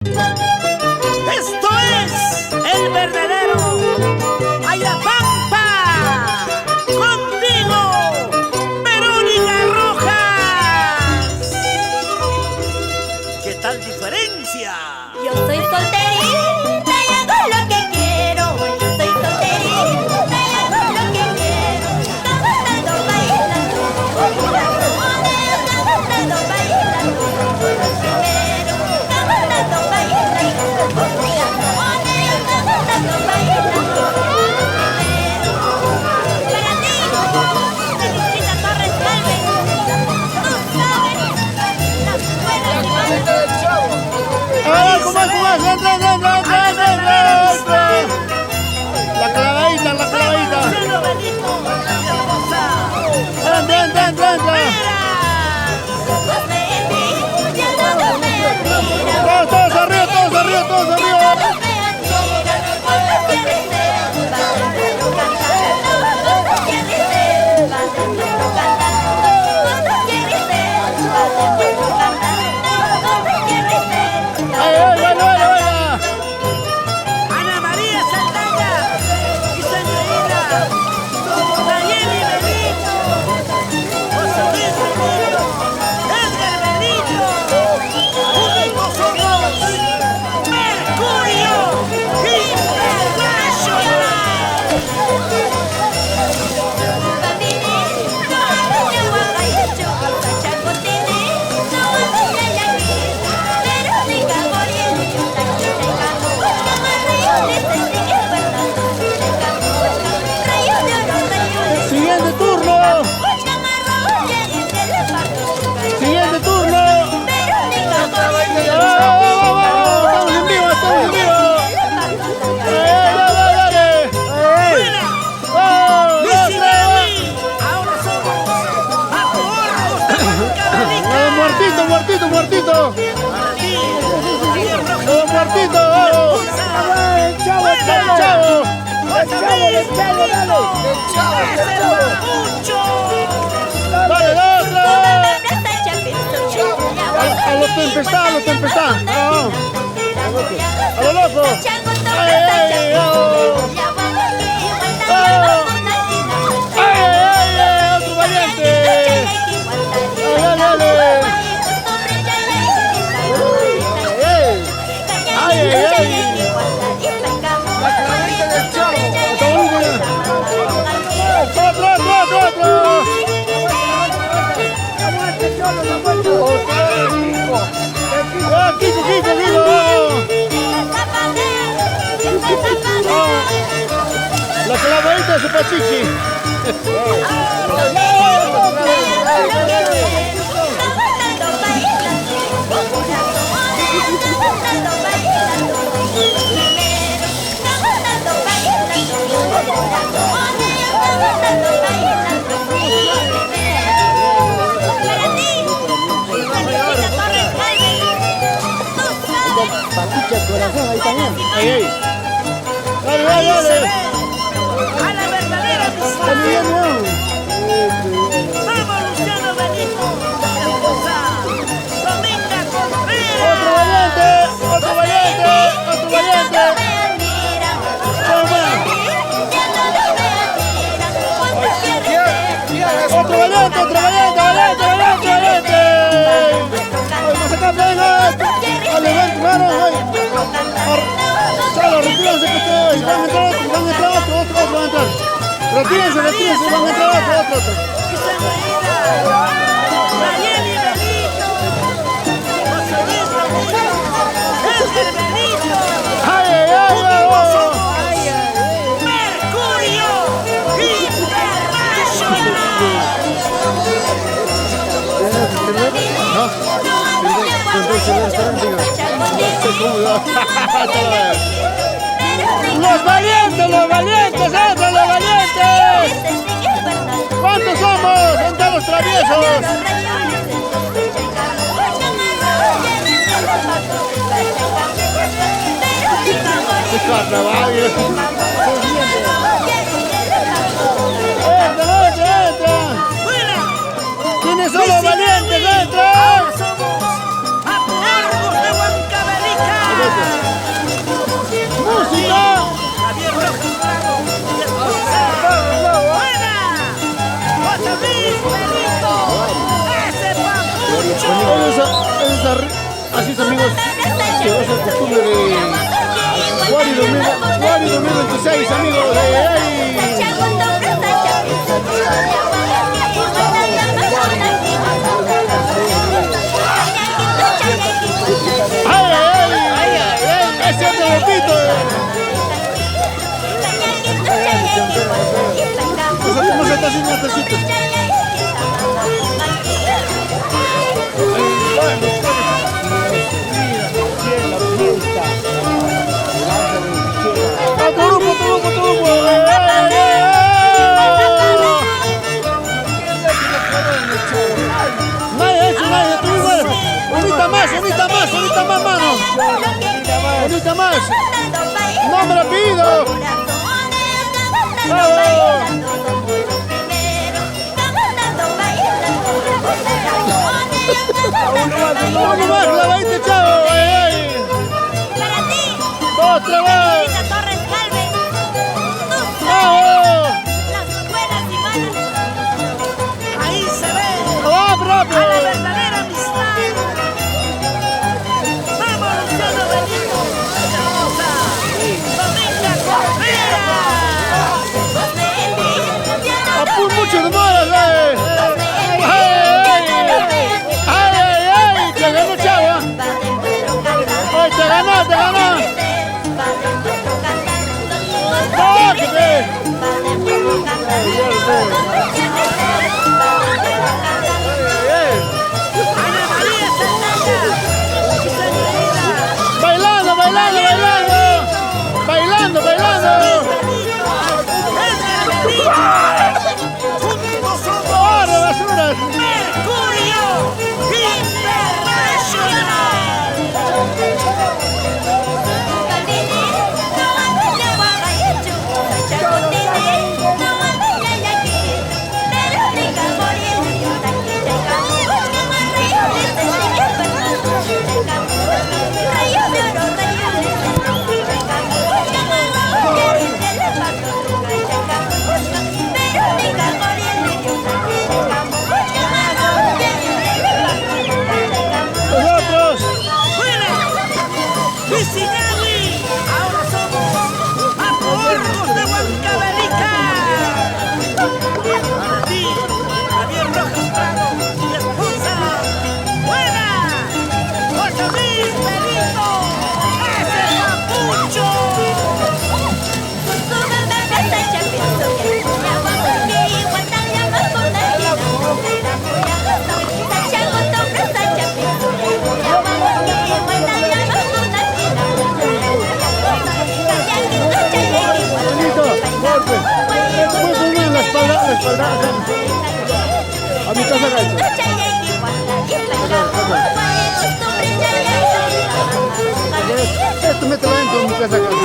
Esto es el verdadero Ayapampa. Contigo, Verónica Rojas. ¿Qué tal diferencia? Yo soy solterita y hago lo que quiero. Yo soy solterita y hago lo que quiero. Cantando, bailando, cantando, bailando, primero. Cantando, bailando, cantando, bailando, primero. Para ti, Teresita Torres Calves, tú sabes, las buenas y malas. ¿Cómo es? Entra. La clavadita. Entra. Todos arriba. Ana María Saldaña y Sandoína, Nayeli Benito, José Luis Benito, Edgar Benito, juntos somos Mercurio Siguiente turno. Estamos en vivo. Ahora somos Aporros de Huancavelica. Muertito. Para ti, Javier Rojas. Muertito. Chavo. Dale. A los tempestad. A lo loco. Otro valiente. La clavadita de su pachichi. Corazón, ahí también. Dale. A la verdadera amistad. Vamos, Luciano Benito, la esposa Dominga Contreras. Otro valiente. Otro valiente. Vamos a sacar dale, hermano. Solo retírense que ustedes van a entrar otro van a entrar. Retírense, van a entrar otro. Nayeli Benito, José Luis Benito, Edgar Benito, Mercurio Los valientes, ¿cuántos somos entre los traviesos? Carnaval. Entra. ¿Quiénes son los valientes? Entra. Somos Aporros de Huancavelica. así es, amigos, que va a ser costumbre de jugar y dormir 26, amigos. ¡Ese es el repito! ¿Cómo se está haciendo el tecito? ¡Otro grupo! Nadie, tú igual. Ahorita más, mano. Ahorita más. No me lo pido. Uno más, clavadito, chavo. Para ti. Dos, trabajo. Torres Galvez. ¡Bravo! Las buenas y malas. Ahí se ve ¡Vamos, a la rápido! verdadera amistad. Vamos, Luciano Benito. Hermosa. Dominga Contreras. ¡Apur mucho nomás, ¡Ay! ¡Te ganó, chavo! ¡Ay, te ganó! ¡Bájate! Ana María Santana. ¡Bailando! Juntos somos ¡Ahora, basuras! Mercurio Internacional. ¡Nosotros! Pisinawi, ahora somos Aporcos de Huancavelica. Para ti, Javier Rojas Prado y esposa. ¡Buena! ¡8,000 peditos! ¡Ese es Papucho! Muy bien, la espalda. A mi casa, gacho. Esto mételo dentro de mi casa, gacho.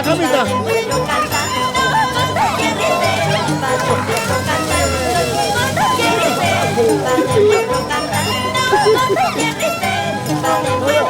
la camita. Cantando,